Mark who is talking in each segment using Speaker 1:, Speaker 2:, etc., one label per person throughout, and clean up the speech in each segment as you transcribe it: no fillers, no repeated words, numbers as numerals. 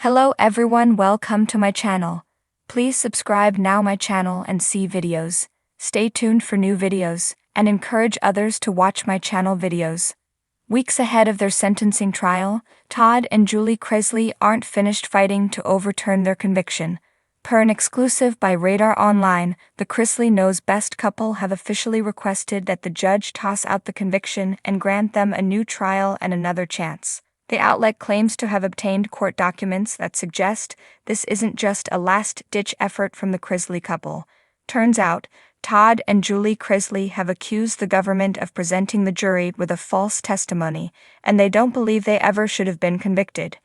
Speaker 1: Hello everyone, welcome to my channel. Please subscribe now my channel and see videos. Stay tuned for new videos, and encourage others to watch my channel videos. Weeks ahead of their sentencing trial, Todd and Julie Chrisley aren't finished fighting to overturn their conviction. Per an exclusive by Radar Online, the Chrisley Knows Best couple have officially requested that the judge toss out the conviction and grant them a new trial and another chance. The outlet claims to have obtained court documents that suggest this isn't just a last-ditch effort from the Chrisley couple. Turns out, Todd and Julie Chrisley have accused the government of presenting the jury with a false testimony, and they don't believe they ever should have been convicted.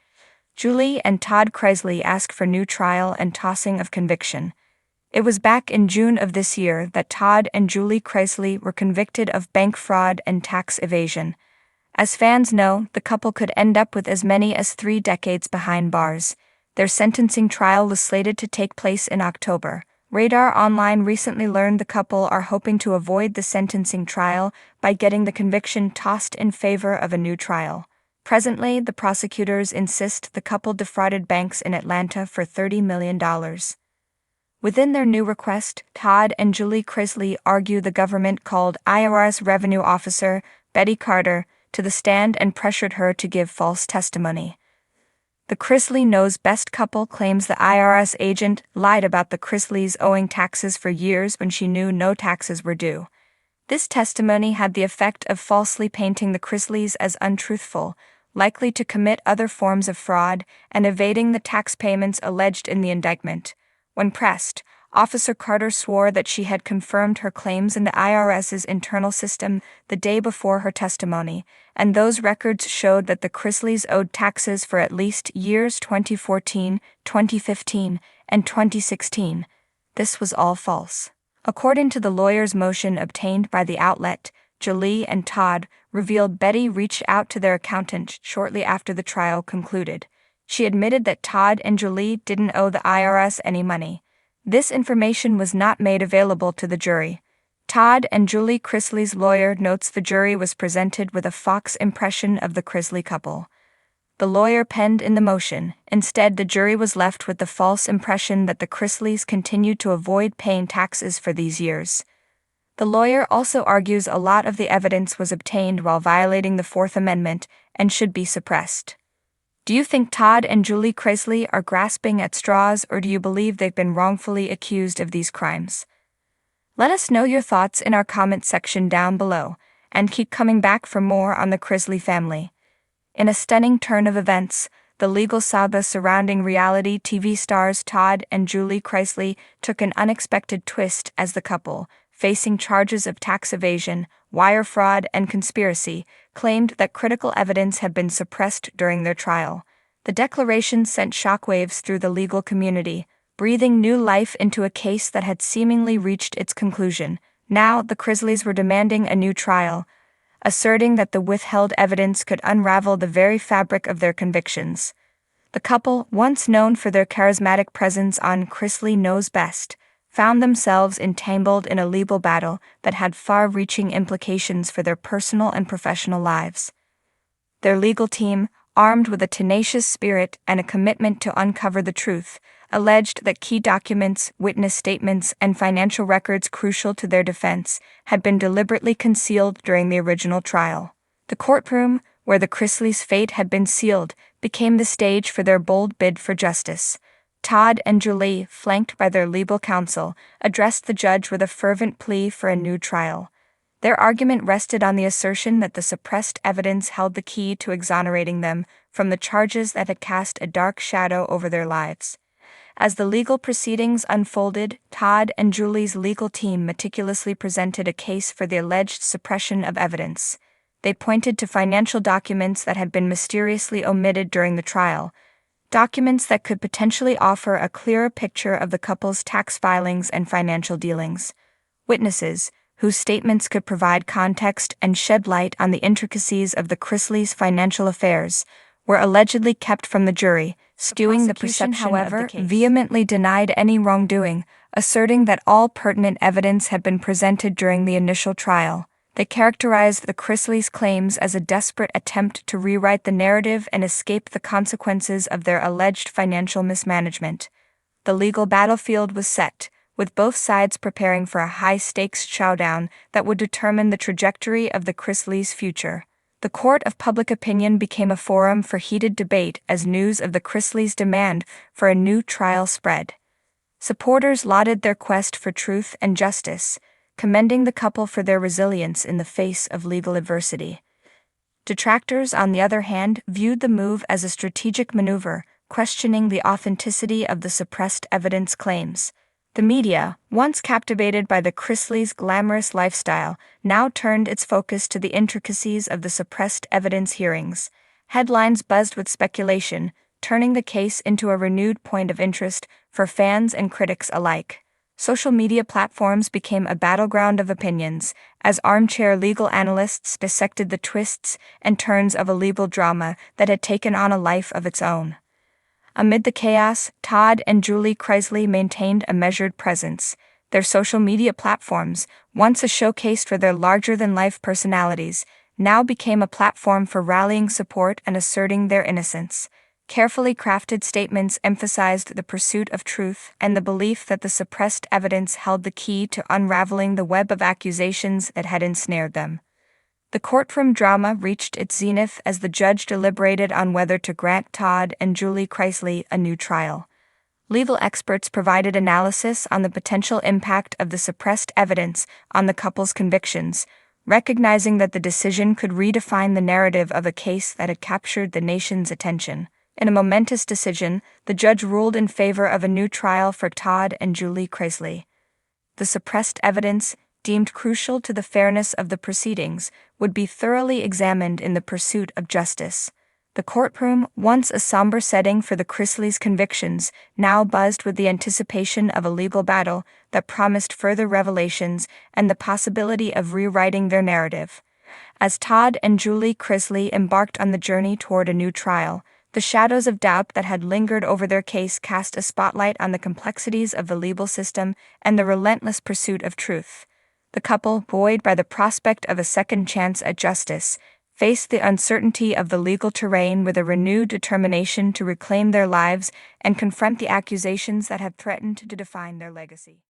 Speaker 1: Julie and Todd Chrisley ask for new trial and tossing of conviction. It was back in June of this year that Todd and Julie Chrisley were convicted of bank fraud and tax evasion. As fans know, the couple could end up with as many as 3 decades behind bars. Their sentencing trial was slated to take place in October. Radar Online recently learned the couple are hoping to avoid the sentencing trial by getting the conviction tossed in favor of a new trial. Presently, the prosecutors insist the couple defrauded banks in Atlanta for $30 million. Within their new request, Todd and Julie Chrisley argue the government called IRS Revenue Officer Betty Carter to the stand and pressured her to give false testimony. The Chrisley Knows Best couple claims the IRS agent lied about the Chrisleys owing taxes for years when she knew no taxes were due. This testimony had the effect of falsely painting the Chrisleys as untruthful, likely to commit other forms of fraud, and evading the tax payments alleged in the indictment. When pressed, Officer Carter swore that she had confirmed her claims in the IRS's internal system the day before her testimony, and those records showed that the Chrisleys owed taxes for at least years 2014, 2015, and 2016. This was all false. According to the lawyer's motion obtained by the outlet, Julie and Todd revealed Betty reached out to their accountant shortly after the trial concluded. She admitted that Todd and Julie didn't owe the IRS any money. This information was not made available to the jury. Todd and Julie Chrisley's lawyer notes the jury was presented with a false impression of the Chrisley couple. The lawyer penned in the motion. Instead, the jury was left with the false impression that the Chrisleys continued to avoid paying taxes for these years. The lawyer also argues a lot of the evidence was obtained while violating the Fourth Amendment and should be suppressed. Do you think Todd and Julie Chrisley are grasping at straws, or do you believe they've been wrongfully accused of these crimes? Let us know your thoughts in our comment section down below, and keep coming back for more on the Chrisley family. In a stunning turn of events, the legal saga surrounding reality TV stars Todd and Julie Chrisley took an unexpected twist as the couple, facing charges of tax evasion, wire fraud, and conspiracy, claimed that critical evidence had been suppressed during their trial. The declaration sent shockwaves through the legal community, breathing new life into a case that had seemingly reached its conclusion. Now, the Chrisleys were demanding a new trial, asserting that the withheld evidence could unravel the very fabric of their convictions. The couple, once known for their charismatic presence on Chrisley Knows Best, found themselves entangled in a legal battle that had far-reaching implications for their personal and professional lives. Their legal team, armed with a tenacious spirit and a commitment to uncover the truth, alleged that key documents, witness statements, and financial records crucial to their defense had been deliberately concealed during the original trial. The courtroom, where the Chrisleys' fate had been sealed, became the stage for their bold bid for justice. Todd and Julie, flanked by their legal counsel, addressed the judge with a fervent plea for a new trial. Their argument rested on the assertion that the suppressed evidence held the key to exonerating them from the charges that had cast a dark shadow over their lives. As the legal proceedings unfolded, Todd and Julie's legal team meticulously presented a case for the alleged suppression of evidence. They pointed to financial documents that had been mysteriously omitted during the trial, documents that could potentially offer a clearer picture of the couple's tax filings and financial dealings. Witnesses, whose statements could provide context and shed light on the intricacies of the Chrisleys' financial affairs, were allegedly kept from the jury, skewing the perception, however, of the case. Vehemently denied any wrongdoing, asserting that all pertinent evidence had been presented during the initial trial. They characterized the Chrisley's claims as a desperate attempt to rewrite the narrative and escape the consequences of their alleged financial mismanagement. The legal battlefield was set, with both sides preparing for a high-stakes showdown that would determine the trajectory of the Chrisley's future. The court of public opinion became a forum for heated debate as news of the Chrisley's demand for a new trial spread. Supporters lauded their quest for truth and justice, commending the couple for their resilience in the face of legal adversity. Detractors, on the other hand, viewed the move as a strategic maneuver, questioning the authenticity of the suppressed evidence claims. The media, once captivated by the Chrisley's glamorous lifestyle, now turned its focus to the intricacies of the suppressed evidence hearings. Headlines buzzed with speculation, turning the case into a renewed point of interest for fans and critics alike. Social media platforms became a battleground of opinions, as armchair legal analysts dissected the twists and turns of a legal drama that had taken on a life of its own. Amid the chaos, Todd and Julie Chrisley maintained a measured presence. Their social media platforms, once a showcase for their larger-than-life personalities, now became a platform for rallying support and asserting their innocence. Carefully crafted statements emphasized the pursuit of truth and the belief that the suppressed evidence held the key to unraveling the web of accusations that had ensnared them. The courtroom drama reached its zenith as the judge deliberated on whether to grant Todd and Julie Chrisley a new trial. Legal experts provided analysis on the potential impact of the suppressed evidence on the couple's convictions, recognizing that the decision could redefine the narrative of a case that had captured the nation's attention. In a momentous decision, the judge ruled in favor of a new trial for Todd and Julie Chrisley. The suppressed evidence, deemed crucial to the fairness of the proceedings, would be thoroughly examined in the pursuit of justice. The courtroom, once a somber setting for the Chrisley's convictions, now buzzed with the anticipation of a legal battle that promised further revelations and the possibility of rewriting their narrative. As Todd and Julie Chrisley embarked on the journey toward a new trial, the shadows of doubt that had lingered over their case cast a spotlight on the complexities of the legal system and the relentless pursuit of truth. The couple, buoyed by the prospect of a second chance at justice, faced the uncertainty of the legal terrain with a renewed determination to reclaim their lives and confront the accusations that had threatened to define their legacy.